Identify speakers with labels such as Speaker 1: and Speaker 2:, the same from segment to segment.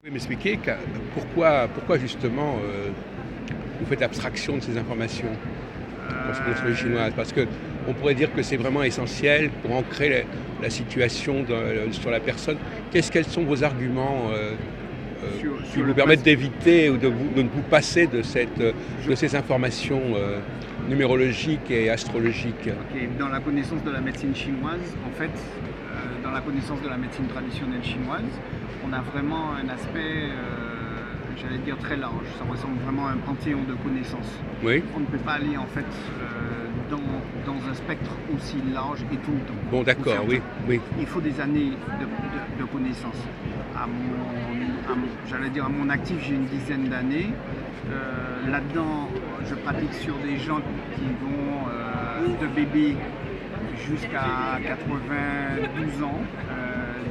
Speaker 1: Vous pouvez m'expliquer pourquoi justement vous faites abstraction de ces informations concernant l'astrologie chinoise? Parce qu'on pourrait dire que c'est vraiment essentiel pour ancrer la situation sur la personne. Quels sont vos arguments qui
Speaker 2: sur
Speaker 1: vous
Speaker 2: le
Speaker 1: permettent
Speaker 2: principe.
Speaker 1: d'éviter ou de vous passer de ces informations numérologiques et astrologiques?
Speaker 2: Ok, dans la connaissance de la médecine chinoise, en fait, dans la connaissance de la médecine traditionnelle chinoise, on a vraiment un aspect, j'allais dire très large. Ça ressemble vraiment à un panthéon de connaissances.
Speaker 1: Oui.
Speaker 2: On ne peut pas aller en fait dans un spectre aussi large et tout le temps.
Speaker 1: Bon, d'accord, oui, oui.
Speaker 2: Il faut des années de connaissances. J'allais dire à mon actif, j'ai une dizaine d'années. Là-dedans, je pratique sur des gens qui vont de bébé jusqu'à 92 ans.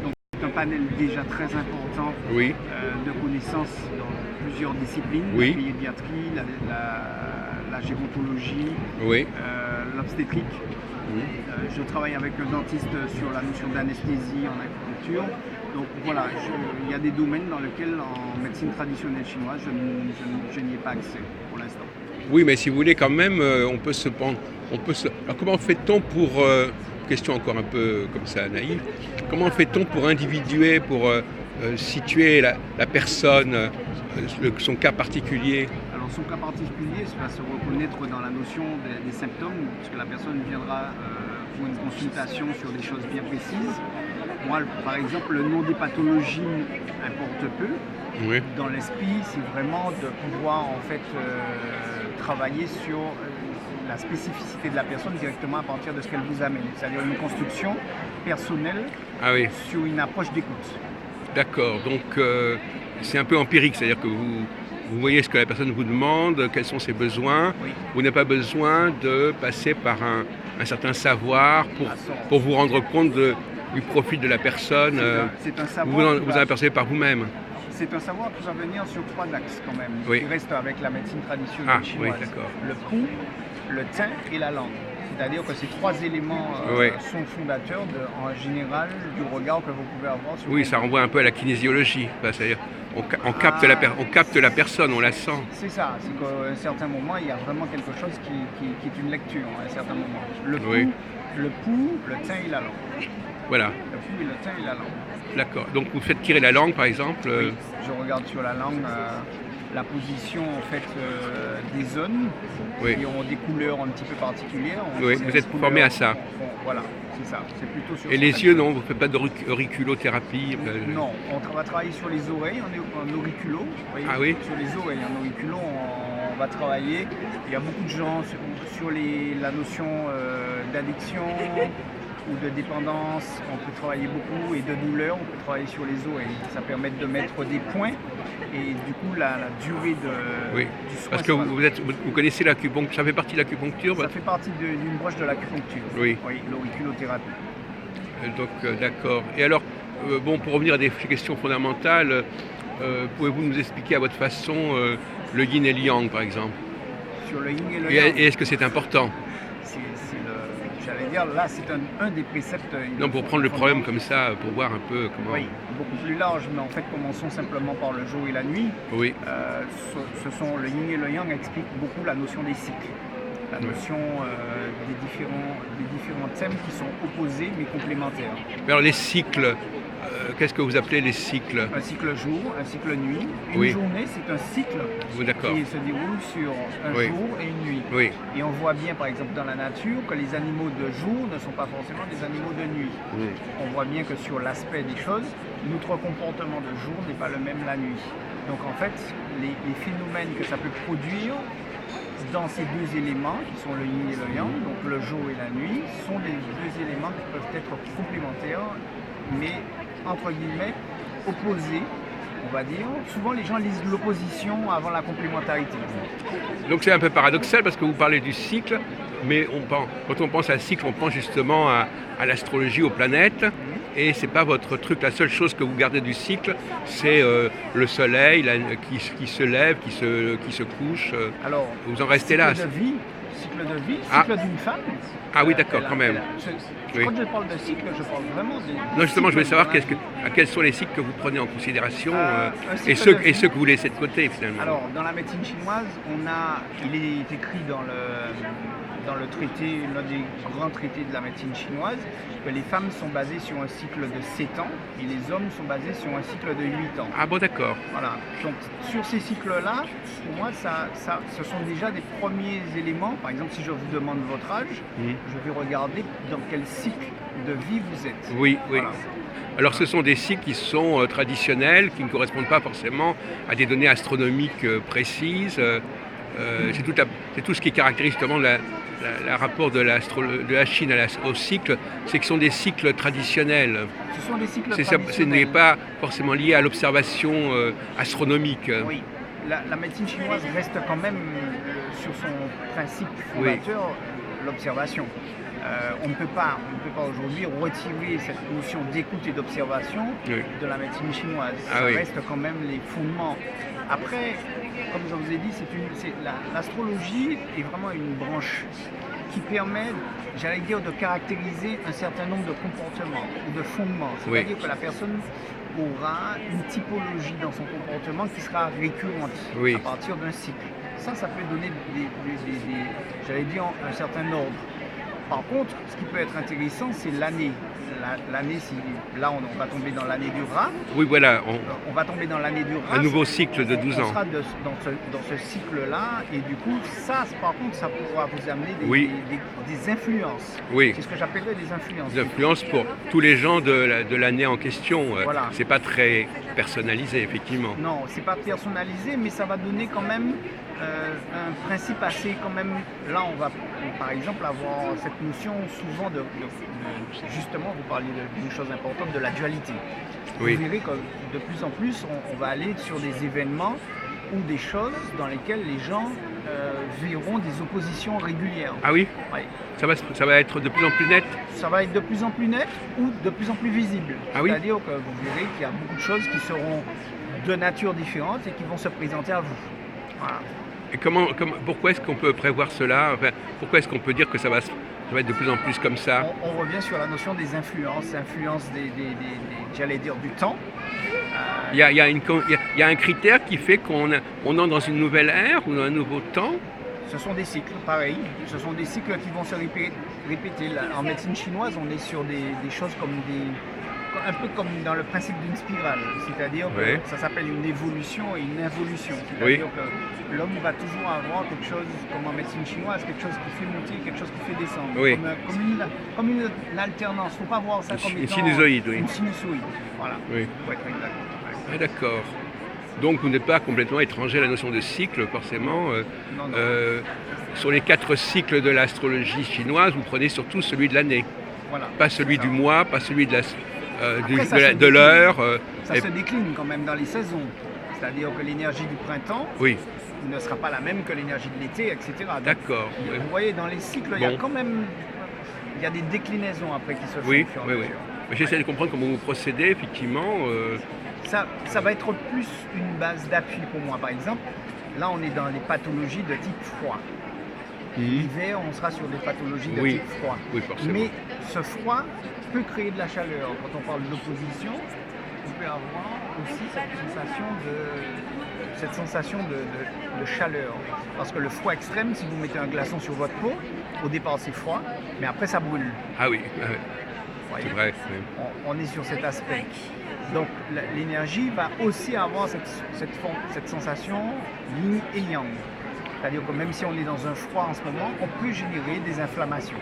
Speaker 2: Donc c'est un panel déjà très important
Speaker 1: Oui.
Speaker 2: de connaissances dans plusieurs disciplines,
Speaker 1: Oui.
Speaker 2: la pédiatrie, la gérontologie,
Speaker 1: Oui.
Speaker 2: l'obstétrique.
Speaker 1: Oui.
Speaker 2: Je travaille avec un dentiste sur la notion d'anesthésie en acupuncture. Donc voilà, il y a des domaines dans lesquels en médecine traditionnelle chinoise, je n'y ai pas accès pour l'instant.
Speaker 1: Oui, mais si vous voulez, quand même, on peut se prendre. Alors, comment fait-on pour. Question encore un peu comme ça, naïve. Comment fait-on pour individuer, pour situer la personne, son cas particulier?
Speaker 2: Alors son cas particulier va se reconnaître dans la notion des symptômes, puisque la personne viendra pour une consultation sur des choses bien précises. Moi, par exemple, le nom des pathologies importe peu.
Speaker 1: Oui.
Speaker 2: Dans l'esprit, c'est vraiment de pouvoir en fait travailler sur la spécificité de la personne directement à partir de ce qu'elle vous amène, c'est-à-dire une construction personnelle sur une approche d'écoute.
Speaker 1: D'accord, donc c'est un peu empirique, c'est-à-dire que vous voyez ce que la personne vous demande, quels sont ses besoins.
Speaker 2: Oui.
Speaker 1: Vous n'avez pas besoin de passer par un certain savoir pour vous rendre compte du profil de la personne.
Speaker 2: C'est un savoir
Speaker 1: vous en apercevez par vous-même.
Speaker 2: C'est un savoir qui va venir sur 3 axes quand même,
Speaker 1: qui
Speaker 2: reste avec la médecine traditionnelle chinoise.
Speaker 1: Oui, d'accord.
Speaker 2: Le pouls, le teint et la langue. C'est-à-dire que ces 3 éléments sont fondateurs en général du regard que vous pouvez avoir sur.
Speaker 1: Oui, ça renvoie un peu à la kinésiologie. C'est-à-dire on capte la personne, on la sent.
Speaker 2: C'est ça, c'est qu'à un certain moment, il y a vraiment quelque chose qui est une lecture à un certain moment. Le pouls, le teint et la langue.
Speaker 1: Voilà.
Speaker 2: Le pouls et le teint et la langue.
Speaker 1: D'accord. Donc vous faites tirer la langue, par exemple.
Speaker 2: Oui, je regarde sur la langue la position en fait des zones qui ont des couleurs un petit peu particulières.
Speaker 1: Oui, vous êtes formé à ça.
Speaker 2: Voilà, c'est ça. C'est plutôt sur.
Speaker 1: Et les yeux, non, vous ne faites pas d'auriculothérapie?
Speaker 2: Non, on va travailler sur les oreilles en auriculo.
Speaker 1: Ah oui.
Speaker 2: Sur les oreilles en auriculo, on va travailler. Il y a beaucoup de gens sur la notion d'addiction ou de dépendance, on peut travailler beaucoup, et de douleur, on peut travailler sur les oreilles. Ça permet de mettre des points et du coup la durée du soin.
Speaker 1: Parce que vous connaissez l'acupuncture, ça fait partie de l'acupuncture?
Speaker 2: Ça fait partie d'une branche de l'acupuncture.
Speaker 1: Oui,
Speaker 2: l'auriculothérapie.
Speaker 1: Donc d'accord. Et alors, pour revenir à des questions fondamentales, pouvez-vous nous expliquer à votre façon le yin et le yang, par exemple?
Speaker 2: Sur le yin et le yang.
Speaker 1: Et est-ce que c'est important?
Speaker 2: J'allais dire, là, c'est un des préceptes.
Speaker 1: Non, pour prendre le problème comme ça, pour voir un peu comment.
Speaker 2: Oui, beaucoup plus large, mais en fait, commençons simplement par le jour et la nuit.
Speaker 1: Oui.
Speaker 2: Le yin et le yang expliquent beaucoup la notion des cycles, la notion des différents thèmes qui sont opposés mais complémentaires.
Speaker 1: Alors, les cycles, qu'est-ce que vous appelez les cycles?
Speaker 2: Un cycle jour, un cycle nuit. Une journée, c'est un cycle qui se déroule sur un jour et une nuit.
Speaker 1: Oui.
Speaker 2: Et on voit bien, par exemple, dans la nature, que les animaux de jour ne sont pas forcément des animaux de nuit. Oui. On voit bien que sur l'aspect des choses, notre comportement de jour n'est pas le même la nuit. Donc en fait, les phénomènes que ça peut produire dans ces 2 éléments, qui sont le yin et le yang, donc le jour et la nuit, sont des 2 éléments qui peuvent être complémentaires, mais entre guillemets, opposés, on va dire. Souvent, les gens lisent l'opposition avant la complémentarité.
Speaker 1: Donc c'est un peu paradoxal parce que vous parlez du cycle, mais quand on pense à cycle, on pense justement à l'astrologie, aux planètes, et c'est pas votre truc. La seule chose que vous gardez du cycle, c'est le soleil qui se lève, qui se couche.
Speaker 2: Alors,
Speaker 1: vous en restez là.
Speaker 2: cycle de vie,
Speaker 1: Ah.
Speaker 2: cycle d'une femme.
Speaker 1: Ah oui, d'accord, quand même. Oui.
Speaker 2: Quand je parle de cycle, je parle vraiment des.
Speaker 1: Non, justement, je voulais savoir
Speaker 2: cycles
Speaker 1: quels sont les cycles que vous prenez en considération
Speaker 2: un cycle
Speaker 1: et ceux
Speaker 2: de vie.
Speaker 1: que vous laissez de côté finalement.
Speaker 2: Alors, dans la médecine chinoise, il est écrit dans le traité, l'un des grands traités de la médecine chinoise, que les femmes sont basées sur un cycle de 7 ans et les hommes sont basés sur un cycle de 8 ans.
Speaker 1: Ah bon, d'accord.
Speaker 2: Voilà. Donc, sur ces cycles-là, pour moi, ce sont déjà des premiers éléments. Par exemple, si je vous demande votre âge, je vais regarder dans quel cycle de vie vous êtes.
Speaker 1: Oui, oui.
Speaker 2: Voilà.
Speaker 1: Alors ce sont des cycles qui sont traditionnels, qui ne correspondent pas forcément à des données astronomiques précises. C'est tout ce qui caractérise justement le rapport de la Chine au cycle, c'est que ce sont des cycles traditionnels.
Speaker 2: Ce sont des cycles
Speaker 1: Ce
Speaker 2: traditionnels.
Speaker 1: n'est pas forcément lié à l'observation astronomique.
Speaker 2: Oui, la médecine chinoise reste quand même sur son principe fondateur, l'observation. On ne peut pas aujourd'hui retirer cette notion d'écoute et d'observation de la médecine chinoise. Ça reste quand même les fondements. Après, comme je vous ai dit, l'astrologie est vraiment une branche qui permet, j'allais dire, de caractériser un certain nombre de comportements ou de fondements. C'est-à-dire que la personne aura une typologie dans son comportement qui sera récurrente à partir d'un cycle. Ça peut donner j'allais dire, un certain ordre. Par contre, ce qui peut être intéressant, c'est l'année. L'année, là, on va tomber dans l'année du rat.
Speaker 1: Oui, voilà.
Speaker 2: On va tomber dans l'année du rat.
Speaker 1: Un nouveau cycle de 12 ans.
Speaker 2: On sera dans ce cycle-là. Et du coup, par contre, ça pourra vous amener des influences.
Speaker 1: Oui.
Speaker 2: C'est ce que j'appellerais des influences.
Speaker 1: Des influences pour tous les gens de l'année en question.
Speaker 2: Voilà.
Speaker 1: C'est pas très personnalisé, effectivement.
Speaker 2: Non, c'est pas personnalisé, mais ça va donner quand même un principe assez quand même. Là, on va par exemple avoir cette notion souvent justement, vous parliez d'une chose importante, de la dualité.
Speaker 1: Oui.
Speaker 2: Vous verrez que de plus en plus, on va aller sur des événements ou des choses dans lesquelles les gens verront des oppositions régulières.
Speaker 1: Ah oui. Ça va être de plus en plus net.
Speaker 2: Ça va être de plus en plus net ou de plus en plus visible.
Speaker 1: Ah oui.
Speaker 2: C'est-à-dire que vous verrez qu'il y a beaucoup de choses qui seront de nature différente et qui vont se présenter à vous. Voilà.
Speaker 1: Et pourquoi est-ce qu'on peut prévoir cela? Enfin, pourquoi est-ce qu'on peut dire que ça va être de plus en plus comme ça?
Speaker 2: On revient sur la notion des influences j'allais dire, du temps.
Speaker 1: Il y a un critère qui fait qu'on entre dans une nouvelle ère ou dans un nouveau temps.
Speaker 2: Ce sont des cycles, pareil. Ce sont des cycles qui vont se répéter. En médecine chinoise, on est sur des choses un peu comme dans le principe d'une spirale. C'est-à-dire que ça s'appelle une évolution et une involution. C'est-à-dire que l'homme va toujours avoir quelque chose, comme en médecine chinoise, quelque chose qui fait monter, quelque chose qui fait descendre.
Speaker 1: Oui.
Speaker 2: Comme une alternance. Il ne faut pas voir ça comme
Speaker 1: une
Speaker 2: étant
Speaker 1: sinusoïde.
Speaker 2: Une sinusoïde. Voilà.
Speaker 1: Oui.
Speaker 2: Pour être exact.
Speaker 1: Ah, d'accord. Donc vous n'êtes pas complètement étranger à la notion de cycle, forcément.
Speaker 2: Non.
Speaker 1: Sur les 4 cycles de l'astrologie chinoise, vous prenez surtout celui de l'année.
Speaker 2: Voilà.
Speaker 1: Pas celui du mois, pas celui de
Speaker 2: l'heure.
Speaker 1: l'heure.
Speaker 2: Ça se décline quand même dans les saisons. C'est-à-dire que l'énergie du printemps ne sera pas la même que l'énergie de l'été, etc. Donc,
Speaker 1: d'accord.
Speaker 2: Vous voyez, dans les cycles, il y a quand même des déclinaisons après qui se font.
Speaker 1: Oui. J'essaie de comprendre comment vous procédez, effectivement.
Speaker 2: Ça va être plus une base d'appui pour moi. Par exemple, là, on est dans les pathologies de type froid. L'hiver, on sera sur des pathologies de type froid.
Speaker 1: Oui, forcément.
Speaker 2: Mais ce froid peut créer de la chaleur. Quand on parle d'opposition, vous pouvez avoir aussi cette sensation de chaleur. Parce que le froid extrême, si vous mettez un glaçon sur votre peau, au départ c'est froid, mais après ça brûle.
Speaker 1: Ah oui, c'est vrai.
Speaker 2: On est sur cet aspect. Donc l'énergie va aussi avoir cette sensation yin et yang. C'est-à-dire que même si on est dans un froid en ce moment, on peut générer des inflammations.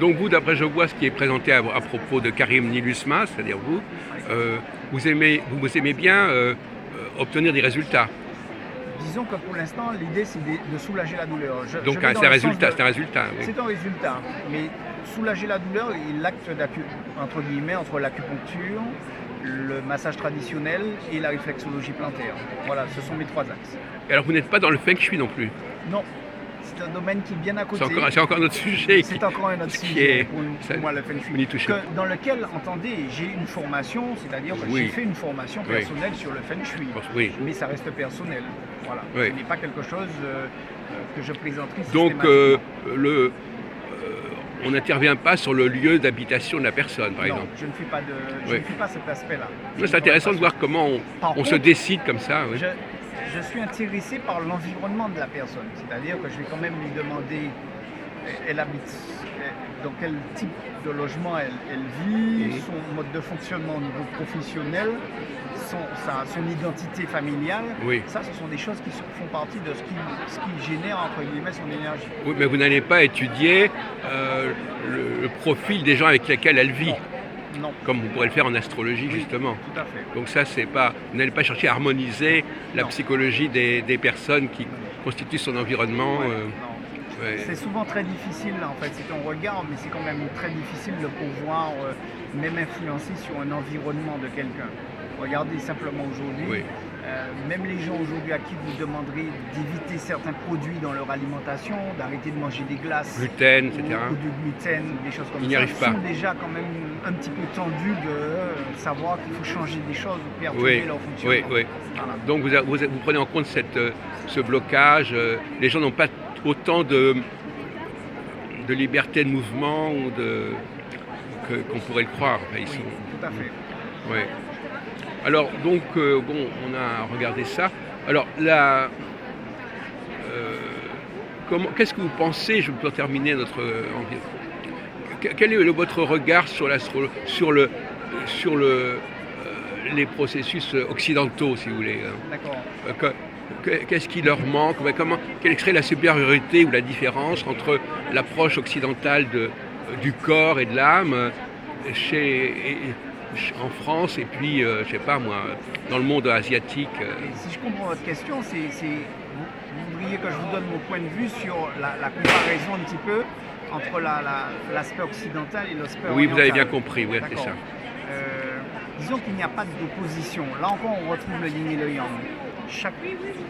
Speaker 1: Donc vous, d'après je vois ce qui est présenté à propos de Karim Nilusma, c'est-à-dire vous aimez bien obtenir des résultats.
Speaker 2: Disons que pour l'instant, l'idée c'est de soulager la douleur.
Speaker 1: Donc c'est un résultat. Oui.
Speaker 2: C'est un résultat, mais soulager la douleur est l'acte entre guillemets entre l'acupuncture, le massage traditionnel et la réflexologie plantaire. Voilà, ce sont mes 3 axes.
Speaker 1: Et alors vous n'êtes pas dans le feng shui non plus?
Speaker 2: Non. c'est un domaine qui est bien à côté.
Speaker 1: C'est encore notre sujet.
Speaker 2: C'est encore un autre sujet pour moi, le feng shui.
Speaker 1: Que,
Speaker 2: dans lequel, entendez, j'ai une formation, c'est-à-dire que j'ai fait une formation personnelle sur le feng shui.
Speaker 1: Oui.
Speaker 2: Mais ça reste personnel. Voilà. Ce n'est pas quelque chose que je présenterai
Speaker 1: systématiquement. Donc, on n'intervient pas sur le lieu d'habitation de la personne, par exemple.
Speaker 2: Je ne fais pas, je ne fais pas cet aspect-là.
Speaker 1: C'est intéressant de voir comment on se décide comme ça. Oui.
Speaker 2: Je suis intéressé par l'environnement de la personne, c'est-à-dire que je vais quand même lui demander, elle habite, dans quel type de logement elle vit, son mode de fonctionnement au niveau professionnel, son identité familiale. Ça, ce sont des choses qui font partie de ce qui génère, entre guillemets, son énergie.
Speaker 1: Oui, mais vous n'allez pas étudier le profil des gens avec lesquels elle vit.
Speaker 2: Non.
Speaker 1: Comme vous pourrez le faire en astrologie, justement.
Speaker 2: Tout à fait.
Speaker 1: Donc ça, vous n'allez pas chercher à harmoniser la psychologie des personnes qui constituent son environnement.
Speaker 2: C'est souvent très difficile, en fait, si on regarde, mais c'est quand même très difficile de pouvoir même influencer sur un environnement de quelqu'un. Regardez simplement aujourd'hui, même les gens aujourd'hui à qui vous demanderez d'éviter certains produits dans leur alimentation, d'arrêter de manger des glaces,
Speaker 1: gluten, etc.
Speaker 2: ou du gluten, des choses comme
Speaker 1: ça,
Speaker 2: sont déjà quand même un petit peu tendus de savoir qu'il faut changer des choses ou perturber leur fonctionnement.
Speaker 1: Voilà. Donc vous prenez en compte ce blocage, les gens n'ont pas autant de liberté de mouvement ou qu'on pourrait le croire. Enfin,
Speaker 2: tout à fait.
Speaker 1: Oui. Alors, donc, on a regardé ça. Alors, qu'est-ce que vous pensez, je peux terminer quel est votre regard sur les processus occidentaux, si vous voulez?
Speaker 2: D'accord.
Speaker 1: Qu'est-ce qui leur manque? Quelle serait la supériorité ou la différence entre l'approche occidentale du corps et de l'âme en France et puis, je sais pas moi, dans le monde asiatique?
Speaker 2: Si je comprends votre question, vous voudriez que je vous donne mon point de vue sur la comparaison un petit peu entre l'aspect occidental et l'aspect oriental.
Speaker 1: Oui, vous avez bien compris, oui, c'est ça.
Speaker 2: Disons qu'il n'y a pas d'opposition. Là encore, on retrouve le yin et le yang.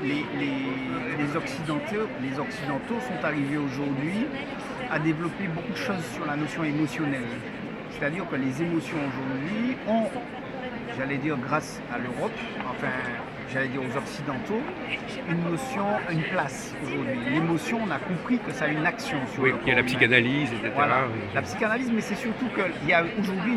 Speaker 2: Les Occidentaux sont arrivés aujourd'hui à développer beaucoup de choses sur la notion émotionnelle. C'est-à-dire que les émotions aujourd'hui ont, j'allais dire grâce à l'Europe, enfin j'allais dire aux Occidentaux, une place aujourd'hui. L'émotion, on a compris que ça a une action sur le corps.
Speaker 1: Il y a la psychanalyse, etc.
Speaker 2: Voilà. La psychanalyse, mais c'est surtout qu'il y a aujourd'hui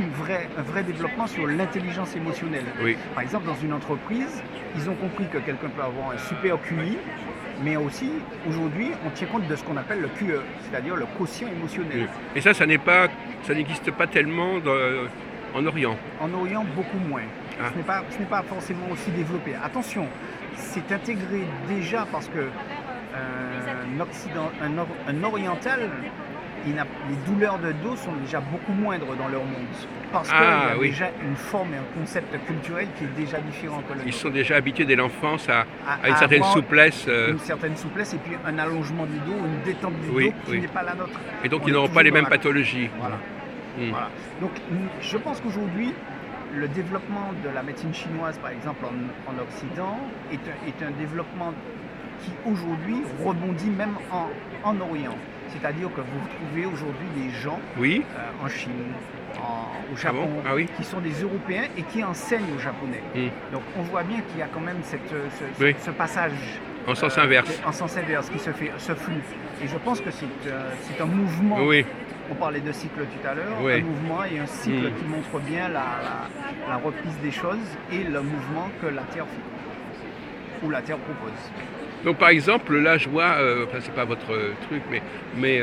Speaker 2: un vrai développement sur l'intelligence émotionnelle. Par exemple, dans une entreprise, ils ont compris que quelqu'un peut avoir un super QI, mais aussi, aujourd'hui, on tient compte de ce qu'on appelle le QE, c'est-à-dire le quotient émotionnel.
Speaker 1: Et ça n'existe pas tellement en Orient.
Speaker 2: En Orient, beaucoup moins. Ce n'est pas forcément aussi développé. Attention, c'est intégré déjà parce que un oriental, les douleurs de dos sont déjà beaucoup moindres dans leur monde. Parce qu'il y a déjà une forme et un concept culturel qui est déjà différent que le nôtre.
Speaker 1: Ils sont déjà habitués dès l'enfance à une certaine souplesse.
Speaker 2: Une certaine souplesse et puis un allongement du dos, une détente du dos qui n'est pas la nôtre.
Speaker 1: Et donc ils n'auront pas les mêmes pathologies.
Speaker 2: Voilà. Voilà. Donc je pense qu'aujourd'hui, le développement de la médecine chinoise, par exemple en Occident, est un développement qui aujourd'hui rebondit même en Orient. C'est-à-dire que vous trouvez aujourd'hui des gens en Chine, au Japon, qui sont des Européens et qui enseignent aux Japonais. Donc on voit bien qu'il y a quand même ce passage
Speaker 1: en sens inverse.
Speaker 2: En sens inverse qui se fait, ce flux. Et je pense que c'est un mouvement. On parlait de cycle tout à l'heure, un mouvement et un cycle qui montre bien la reprise des choses et le mouvement que la Terre fait, ou la Terre propose.
Speaker 1: Donc par exemple, là je vois, enfin c'est pas votre truc, mais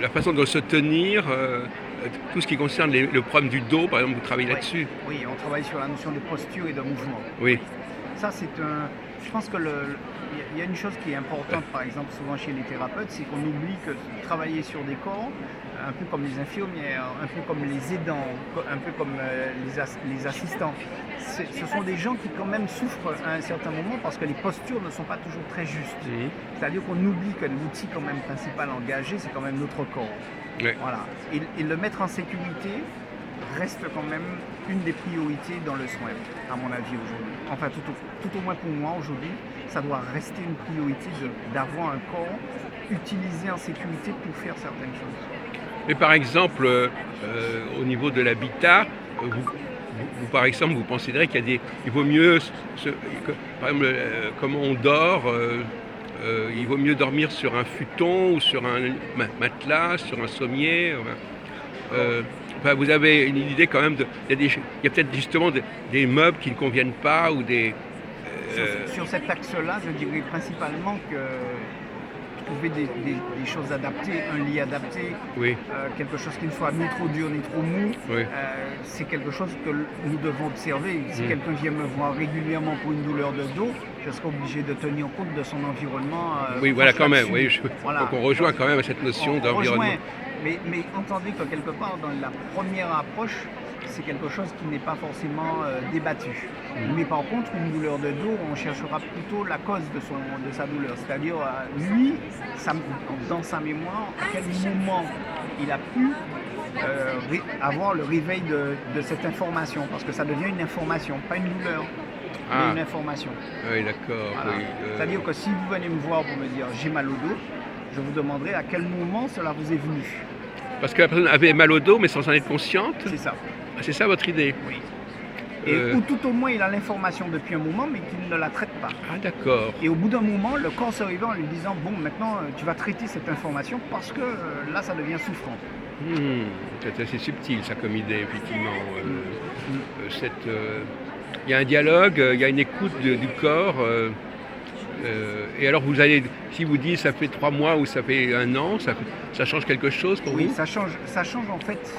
Speaker 1: la façon de se tenir, tout ce qui concerne le problème du dos, par exemple, vous travaillez là-dessus.
Speaker 2: Oui, on travaille sur la notion de posture et de mouvement.
Speaker 1: Oui.
Speaker 2: Ça je pense que il y a une chose qui est importante, par exemple, souvent chez les thérapeutes, c'est qu'on oublie que travailler sur des corps, un peu comme les infirmières, un peu comme les aidants, un peu comme les assistants, ce sont des gens qui quand même souffrent à un certain moment parce que les postures ne sont pas toujours très justes. C'est-à-dire qu'on oublie que l'outil quand même principal engagé, c'est quand même notre corps. Voilà. Et le mettre en sécurité reste quand même une des priorités dans le soin, à mon avis aujourd'hui. Enfin, tout au moins pour moi aujourd'hui, ça doit rester une priorité d'avoir un corps utilisé en sécurité pour faire certaines choses.
Speaker 1: Mais par exemple, au niveau de l'habitat, par exemple, vous considérez il vaut mieux, par exemple, comment on dort, il vaut mieux dormir sur un futon ou sur un matelas, sur un sommier. Enfin, vous avez une idée quand même il y a peut-être justement des meubles qui ne conviennent pas ou des.
Speaker 2: Sur cet axe-là, je dirais principalement que trouver des choses adaptées, un lit adapté,
Speaker 1: oui.
Speaker 2: Quelque chose qui ne soit ni trop dur ni trop mou,
Speaker 1: oui.
Speaker 2: C'est quelque chose que nous devons observer. Si quelqu'un vient me voir régulièrement pour une douleur de dos, je serai obligé de tenir compte de son environnement.
Speaker 1: Oui, voilà, quand même. Oui,
Speaker 2: voilà.
Speaker 1: Donc on rejoint quand même cette notion d'environnement.
Speaker 2: Mais entendez que quelque part, dans la première approche, c'est quelque chose qui n'est pas forcément débattu. Mais par contre, une douleur de dos, on cherchera plutôt la cause de sa douleur. C'est-à-dire, lui, dans sa mémoire, à quel moment il a pu avoir le réveil de cette information. Parce que ça devient une information, pas une douleur, mais une information.
Speaker 1: Oui, d'accord.
Speaker 2: Voilà.
Speaker 1: Oui,
Speaker 2: C'est-à-dire que si vous venez me voir pour me dire j'ai mal au dos, je vous demanderai à quel moment cela vous est venu.
Speaker 1: Parce que la personne avait mal au dos, mais sans en être consciente.
Speaker 2: C'est ça.
Speaker 1: C'est ça votre idée?
Speaker 2: Oui. Ou tout au moins il a l'information depuis un moment, mais qu'il ne la traite pas.
Speaker 1: Ah d'accord.
Speaker 2: Et au bout d'un moment, le corps se réveille en lui disant bon, maintenant tu vas traiter cette information parce que là ça devient souffrant.
Speaker 1: C'est assez subtil ça comme idée, effectivement. Il y a un dialogue, il y a une écoute du corps. Et alors si vous dites ça fait 3 mois ou ça fait 1 an, ça change quelque chose pour vous?
Speaker 2: Oui, ça change en fait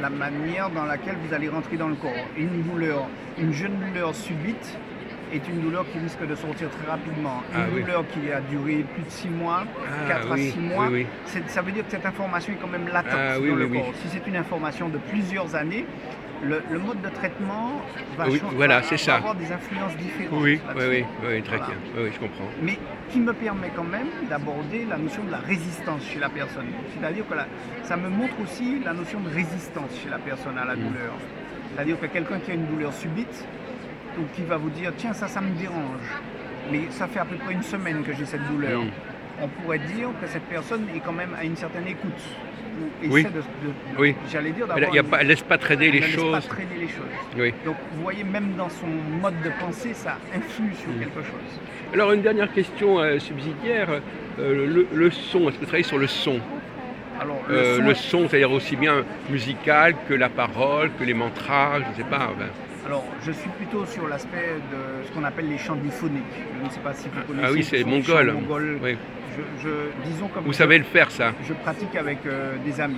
Speaker 2: la manière dans laquelle vous allez rentrer dans le corps. Une jeune douleur subite est une douleur qui risque de sortir très rapidement. Une douleur qui a duré plus de 6 mois, 4 à 6 mois, ça veut dire que cette information est quand même latente dans le corps. Si c'est une information de plusieurs années, le mode de traitement va avoir des influences différentes.
Speaker 1: Oui, très bien. Oui, je comprends.
Speaker 2: Mais qui me permet quand même d'aborder la notion de la résistance chez la personne. C'est-à-dire que ça me montre aussi la notion de résistance chez la personne à la douleur. C'est-à-dire que quelqu'un qui a une douleur subite, ou qui va vous dire tiens, ça me dérange, mais ça fait à peu près 1 semaine que j'ai cette douleur. On pourrait dire que cette personne est quand même à une certaine écoute. J'allais dire d'avoir.
Speaker 1: Elle ne laisse pas traîner les choses. Oui.
Speaker 2: Donc vous voyez, même dans son mode de pensée, ça influe sur quelque chose.
Speaker 1: Alors une dernière question subsidiaire, le son, est-ce que vous travaillez sur le son?
Speaker 2: Alors,
Speaker 1: le son, c'est-à-dire aussi bien musical que la parole, que les mantras, je ne sais pas.
Speaker 2: Alors, je suis plutôt sur l'aspect de ce qu'on appelle les chants diphoniques. Je ne sais pas si vous connaissez.
Speaker 1: Ah oui, c'est mongol.
Speaker 2: Oui. Disons comme
Speaker 1: vous savez le faire, ça?
Speaker 2: Je pratique avec des amis,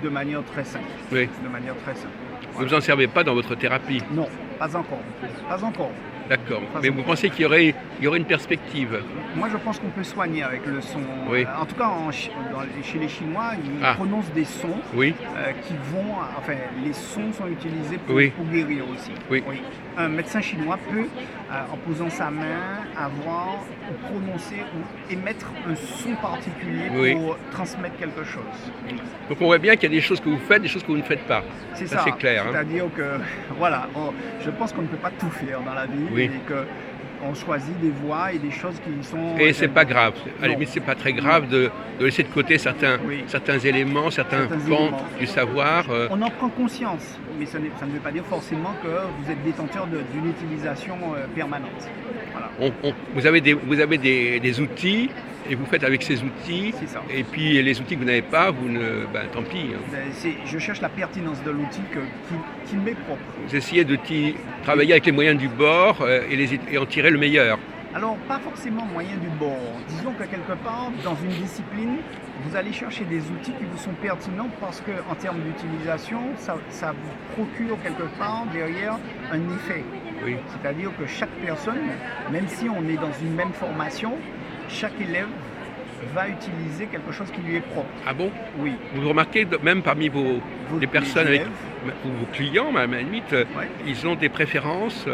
Speaker 2: de manière très simple.
Speaker 1: Oui.
Speaker 2: De manière très simple.
Speaker 1: Vous n'en servez pas dans votre thérapie?
Speaker 2: Non, pas encore. Pas encore.
Speaker 1: D'accord. Mais vous pensez qu'il y aurait une perspective?
Speaker 2: Moi, je pense qu'on peut soigner avec le son.
Speaker 1: Oui.
Speaker 2: En tout cas, chez les Chinois, ils prononcent des sons qui vont... Enfin, les sons sont utilisés pour guérir aussi.
Speaker 1: Oui.
Speaker 2: Un médecin chinois peut, en posant sa main, avoir ou prononcer ou émettre un son particulier pour transmettre quelque chose.
Speaker 1: Donc on voit bien qu'il y a des choses que vous faites, des choses que vous ne faites pas.
Speaker 2: C'est ça.
Speaker 1: C'est clair.
Speaker 2: C'est-à-dire que, voilà, je pense qu'on ne peut pas tout faire dans la vie et qu'on choisit des voies et des choses qui sont...
Speaker 1: Et c'est pas grave. À la limite, c'est pas très grave de laisser de côté certains éléments, certains pans du savoir.
Speaker 2: On en prend conscience, mais ça ne veut pas dire forcément que vous êtes détenteur d'une utilisation permanente. Voilà.
Speaker 1: Vous avez des outils et vous faites avec ces outils.
Speaker 2: C'est ça.
Speaker 1: Et puis les outils que vous n'avez pas, tant pis.
Speaker 2: Je cherche la pertinence de l'outil qui m'est propre.
Speaker 1: Vous essayez de travailler avec les moyens du bord et en tirer le meilleur.
Speaker 2: Alors, pas forcément moyen du bord. Disons que quelque part, dans une discipline, vous allez chercher des outils qui vous sont pertinents parce qu'en termes d'utilisation, ça vous procure quelque part derrière un effet.
Speaker 1: Oui.
Speaker 2: C'est-à-dire que chaque personne, même si on est dans une même formation, chaque élève va utiliser quelque chose qui lui est propre.
Speaker 1: Ah bon?
Speaker 2: Oui.
Speaker 1: Vous remarquez, même parmi les personnes avec vos clients, à la limite, ils ont des préférences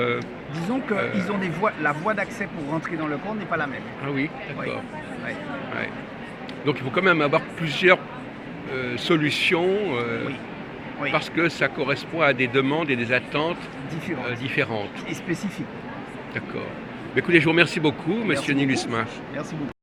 Speaker 2: disons qu'ils ont la voie d'accès pour rentrer dans le corps n'est pas la même.
Speaker 1: Ah oui, d'accord. Donc il faut quand même avoir plusieurs solutions.
Speaker 2: Oui.
Speaker 1: parce que ça correspond à des demandes et des attentes
Speaker 2: différentes
Speaker 1: différentes.
Speaker 2: et spécifiques.
Speaker 1: D'accord. Mais écoutez, je vous remercie beaucoup, Monsieur
Speaker 2: beaucoup.
Speaker 1: Nilusma.
Speaker 2: Merci beaucoup.